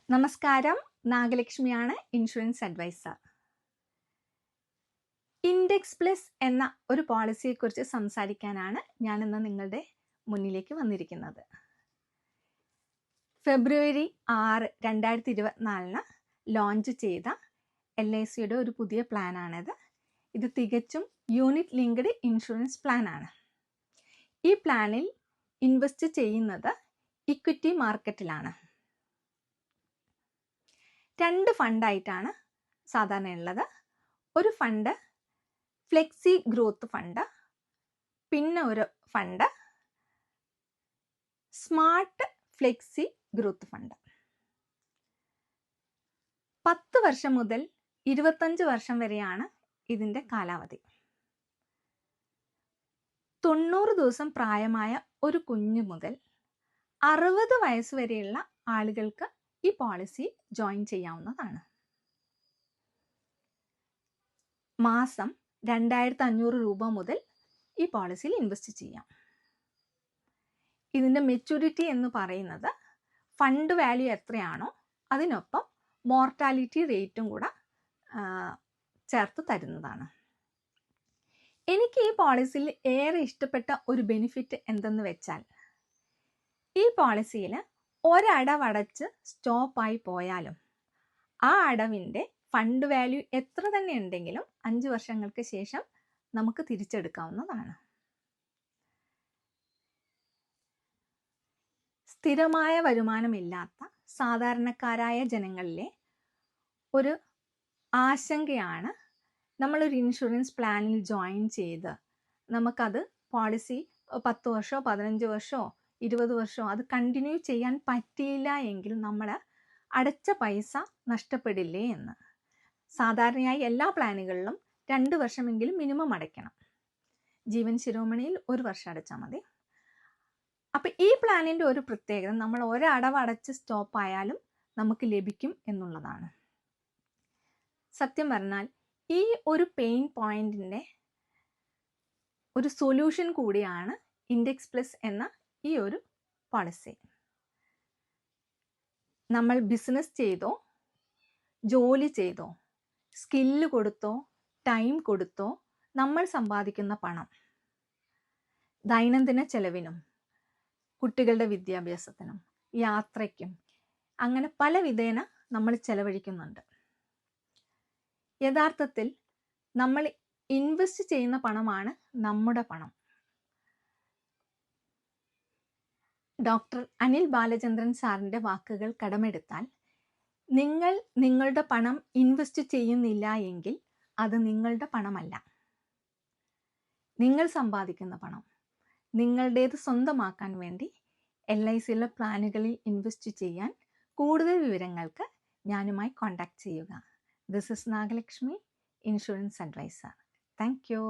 നമസ്കാരം, നാഗലക്ഷ്മിയാണ്, insurance adviser. Index plus എന്ന ഒരു പോളിസിയെക്കുറിച്ച് സംസാരിക്കാനാണ് ഞാനിന്ന് നിങ്ങളുടെ മുന്നിലേക്ക് വന്നിരിക്കുന്നത്. ഫെബ്രുവരി 6, 2024 ലോഞ്ച് ചെയ്ത LICയുടെ ഒരു പുതിയ പ്ലാനാണിത്. ഇത് തികച്ചും യൂണിറ്റ് ലിങ്ക്ഡ് ഇൻഷുറൻസ് പ്ലാനാണ്. ഈ പ്ലാനിൽ ഇൻവെസ്റ്റ് ചെയ്യുന്നത് ഇക്വിറ്റി മാർക്കറ്റിലാണ്. 2 ഫണ്ടായിട്ടാണ് സാധാരണ ഉള്ളത്. ഒരു ഫണ്ട് ഫ്ലെക്സി ഗ്രോത്ത് ഫണ്ട്, പിന്നെ ഒരു fund smart flexi growth fund. 10 വർഷം മുതൽ 25 വർഷം വരെയാണ് ഇതിൻ്റെ കാലാവധി. 90 ദിവസം പ്രായമായ ഒരു കുഞ്ഞു മുതൽ 60 വയസ്സ് വരെയുള്ള ആളുകൾക്ക് ഈ പോളിസി ജോയിൻ ചെയ്യാവുന്നതാണ്. മാസം 2500 രൂപ മുതൽ ഈ പോളിസിയിൽ ഇൻവെസ്റ്റ് ചെയ്യാം. ഇതിൻ്റെ മെച്യൂരിറ്റി എന്ന് പറയുന്നത് ഫണ്ട് വാല്യൂ എത്രയാണോ അതിനൊപ്പം മോർട്ടാലിറ്റി റേറ്റും കൂടെ ചേർത്ത് തരുന്നതാണ്. എനിക്ക് ഈ പോളിസിയിൽ ഏറെ ഇഷ്ടപ്പെട്ട ഒരു ബെനിഫിറ്റ് എന്തെന്ന് വെച്ചാൽ, ഈ പോളിസിയിൽ ഒരടവടച്ച് സ്റ്റോപ്പായി പോയാലും ആ അടവിൻ്റെ ഫണ്ട് വാല്യൂ എത്ര തന്നെ ഉണ്ടെങ്കിലും 5 വർഷങ്ങൾക്ക് ശേഷം നമുക്ക് തിരിച്ചെടുക്കാവുന്നതാണ്. സ്ഥിരമായ വരുമാനമില്ലാത്ത സാധാരണക്കാരായ ജനങ്ങളിലെ ഒരു ആശങ്കയാണ് നമ്മളൊരു ഇൻഷുറൻസ് പ്ലാനിൽ ജോയിൻ ചെയ്ത് നമുക്കത് പോളിസി 10 വർഷമോ 15 വർഷമോ 20 വർഷമോ അത് കണ്ടിന്യൂ ചെയ്യാൻ പറ്റിയില്ല എങ്കിൽ നമ്മൾ അടച്ച പൈസ നഷ്ടപ്പെടില്ലേ എന്ന്. സാധാരണയായി എല്ലാ പ്ലാനുകളിലും 2 വർഷമെങ്കിലും മിനിമം അടയ്ക്കണം. ജീവൻ ശിരോമണിയിൽ 1 വർഷം അടച്ചാൽ മതി. അപ്പം ഈ പ്ലാനിൻ്റെ ഒരു പ്രത്യേകത, നമ്മൾ ഒരടവ് അടച്ച് സ്റ്റോപ്പ് ആയാലും നമുക്ക് ലഭിക്കും എന്നുള്ളതാണ്. സത്യം പറഞ്ഞാൽ ഈ ഒരു പെയിൻ പോയിന്റിൻ്റെ ഒരു സൊല്യൂഷൻ കൂടിയാണ് ഇൻഡെക്സ് പ്ലസ് എന്ന ഈ ഒരു പോളിസി. നമ്മൾ ബിസിനസ് ചെയ്തോ, ജോലി ചെയ്തോ, സ്കില്ല് കൊടുത്തോ, ടൈം കൊടുത്തോ നമ്മൾ സമ്പാദിക്കുന്ന പണം ദൈനംദിന ചെലവിനും കുട്ടികളുടെ വിദ്യാഭ്യാസത്തിനും യാത്രയ്ക്കും അങ്ങനെ പല വിധേന നമ്മൾ ചെലവഴിക്കുന്നുണ്ട്. യഥാർത്ഥത്തിൽ നമ്മൾ ഇൻവെസ്റ്റ് ചെയ്യുന്ന പണമാണ് നമ്മുടെ പണം. ഡോക്ടർ അനിൽ ബാലചന്ദ്രൻ സാറിൻ്റെ വാക്കുകൾ കടമെടുത്താൽ, നിങ്ങൾ നിങ്ങളുടെ പണം ഇൻവെസ്റ്റ് ചെയ്യുന്നില്ല എങ്കിൽ അത് നിങ്ങളുടെ പണമല്ല. നിങ്ങൾ സമ്പാദിക്കുന്ന പണം നിങ്ങളുടേത് സ്വന്തമാക്കാൻ വേണ്ടി LICയിലെ പ്ലാനുകളിൽ ഇൻവെസ്റ്റ് ചെയ്യാൻ കൂടുതൽ വിവരങ്ങൾക്ക് ഞാനുമായി കോൺടാക്ട് ചെയ്യുക. This is Nagalakshmi, insurance advisor. Thank U.